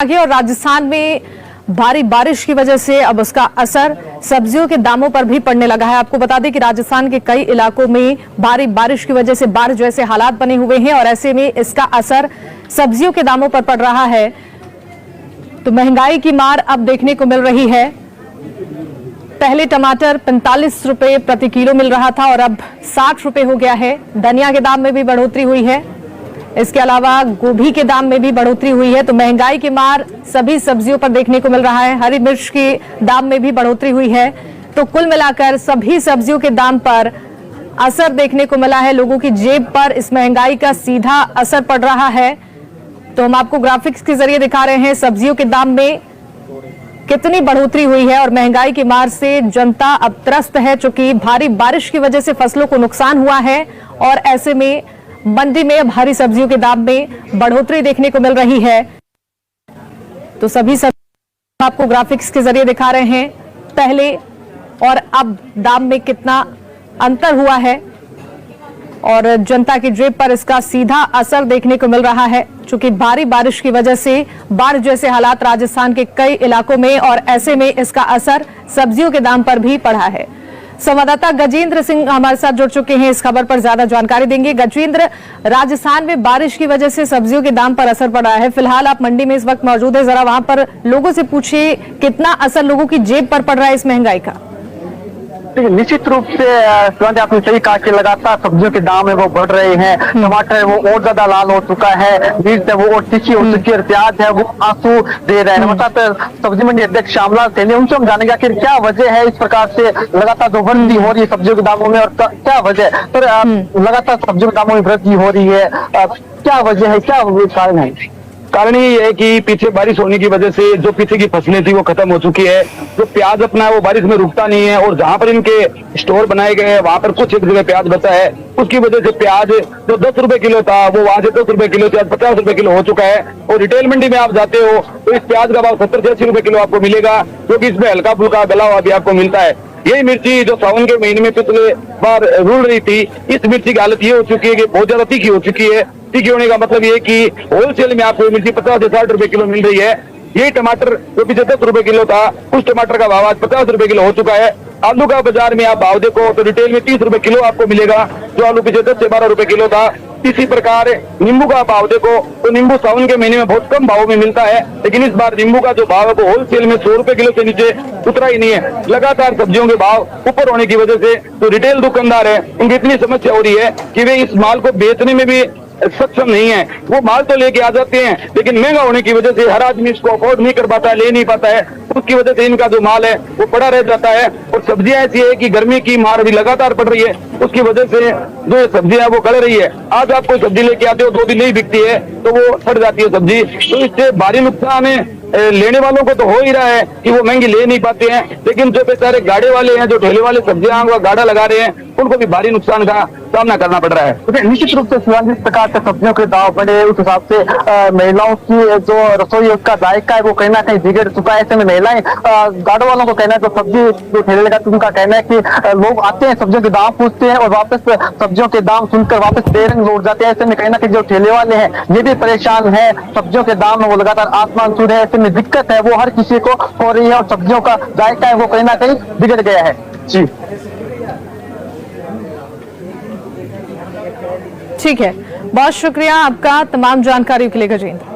और राजस्थान में भारी बारिश की वजह से अब उसका असर सब्जियों के दामों पर भी पड़ने लगा है। आपको बता दें कि राजस्थान के कई इलाकों में भारी बारिश की वजह से बाढ़ जैसे हालात बने हुए हैं और ऐसे में इसका असर सब्जियों के दामों पर पड़ रहा है। तो महंगाई की मार अब देखने को मिल रही है। पहले टमाटर 45 रुपए प्रति किलो मिल रहा था और अब 60 रुपए हो गया है। धनिया के दाम में भी बढ़ोतरी हुई है। इसके अलावा गोभी के दाम में भी बढ़ोतरी हुई है। तो महंगाई की मार सभी सब्जियों पर देखने को मिल रहा है। हरी मिर्च के दाम में भी बढ़ोतरी हुई है। तो कुल मिलाकर सभी सब्जियों के दाम पर असर देखने को मिला है। लोगों की जेब पर इस महंगाई का सीधा असर पड़ रहा है। तो हम आपको ग्राफिक्स के जरिए दिखा रहे हैं सब्जियों के दाम में कितनी बढ़ोतरी हुई है और महंगाई की मार से जनता अब त्रस्त है, चूंकि भारी बारिश की वजह से फसलों को नुकसान हुआ है और ऐसे में मंडी में अब हरी सब्जियों के दाम में बढ़ोतरी देखने को मिल रही है। तो सभी सब्जियां आपको ग्राफिक्स के जरिए दिखा रहे हैं पहले और अब दाम में कितना अंतर हुआ है और जनता की जेब पर इसका सीधा असर देखने को मिल रहा है, चूंकि भारी बारिश की वजह से बाढ़ जैसे हालात राजस्थान के कई इलाकों में और ऐसे में इसका असर सब्जियों के दाम पर भी पड़ा है। संवाददाता गजेंद्र सिंह हमारे साथ जुड़ चुके हैं, इस खबर पर ज्यादा जानकारी देंगे। गजेंद्र, राजस्थान में बारिश की वजह से सब्जियों के दाम पर असर पड़ा है। फिलहाल आप मंडी में इस वक्त मौजूद है, जरा वहां पर लोगों से पूछिए कितना असर लोगों की जेब पर पड़ रहा है इस महंगाई का। निश्चित रूप से आपने सही कहा कि लगातार सब्जियों के दाम है वो बढ़ रहे हैं। टमाटर है वो और ज्यादा लाल हो चुका है, मिर्च है वो और तीखी हो चुकी है, प्याज है वो आंसू दे रहे हैं। मतलब सब्जी मंडी अध्यक्ष श्यामलाल सैनी, उनसे हम जानेंगे आखिर क्या वजह है इस प्रकार से लगातार जो वृद्धि हो रही है सब्जियों के दामों में और क्या वजह है। तो लगातार सब्जियों के दामों में वृद्धि हो रही है, क्या वजह है, क्या कारण है? कारण ये है कि पीछे बारिश होने की वजह से जो पीछे की फसलें थी वो खत्म हो चुकी है। जो प्याज अपना है वो बारिश में रुकता नहीं है और जहां पर इनके स्टोर बनाए गए हैं वहां पर कुछ एक जगह प्याज बचा है। उसकी वजह से प्याज जो 10 रुपए किलो था वो वहां से 10 रुपए किलो से आज 50 रुपए किलो हो चुका है। और रिटेल मंडी में आप जाते हो तो इस प्याज का भाव 70 से 80 रुपए किलो आपको मिलेगा, क्योंकि इसमें हल्का फुल्का गला हुआ भी आपको मिलता है। यही मिर्ची जो सावन के महीने में पिछले बार रुल रही थी, इस मिर्ची की हालत ये हो चुकी है कि बहुत ज्यादा तीखी हो चुकी है। तीखी होने का मतलब ये कि होलसेल में आपको मिर्ची 50 से 60 रुपए किलो मिल रही है। ये टमाटर जो पीछे 10 रुपए किलो था, उस टमाटर का भाव आज 50 रुपए किलो हो चुका है। आलू का बाजार में आप भाव देखो तो रिटेल में 30 रुपए किलो आपको मिलेगा, जो आलू पीछे 10 से 12 रुपए किलो था। इसी प्रकार नींबू का भाव देखो तो नींबू सावन के महीने में बहुत कम भाव में मिलता है, लेकिन इस बार नींबू का जो भाव है वो होलसेल में 100 रुपए किलो से नीचे उतरा ही नहीं है। लगातार सब्जियों के भाव ऊपर होने की वजह से जो रिटेल दुकानदार है उनकी इतनी समस्या हो रही है कि वे इस माल को बेचने में भी सक्षम नहीं है। वो माल तो लेके आ जाते हैं, लेकिन महंगा होने की वजह से हर आदमी इसको अफोर्ड नहीं कर पाता है, ले नहीं पाता है। उसकी वजह से इनका जो माल है वो पड़ा रह जाता है। और सब्जियां ऐसी है कि गर्मी की मार भी लगातार पड़ रही है, उसकी वजह से जो ये सब्जियां वो गल रही है। आज आप कोई सब्जी लेके आते हो 2 दिन नहीं बिकती है तो वो सड़ जाती है सब्जी। तो इससे भारी नुकसान है लेने वालों को तो हो ही रहा है कि वो महंगी ले नहीं पाते हैं, लेकिन जो बेचारे गाड़े वाले हैं, जो ठेले वाले सब्जियां वो गाड़ा लगा रहे हैं, उनको भी भारी नुकसान का सामना करना पड़ रहा है। निश्चित रूप से जिस प्रकार से सब्जियों के दाम बढ़े उस हिसाब से महिलाओं की जो रसोई उसका जायका है वो कहीं ना कहीं बिगड़ चुका है। ऐसे में महिलाएं गाड़ों वालों को कहना है, तो सब्जी जो ठेले लगाते उनका कहना है कि लोग आते हैं सब्जियों के दाम पूछते हैं और वापस सब्जियों के दाम सुनकर वापस बेरंग लौट जाते हैं। ऐसे में कहीं ना कहीं जो ठेले वाले हैं ये भी परेशान है, सब्जियों के दाम में वो लगातार आसमान छू रहे हैं। ऐसे में दिक्कत है वो हर किसी को हो रही है और सब्जियों का जायका है वो कहीं ना कहीं बिगड़ गया है। जी ठीक है, बहुत शुक्रिया आपका तमाम जानकारी के लिए गजेंद्र।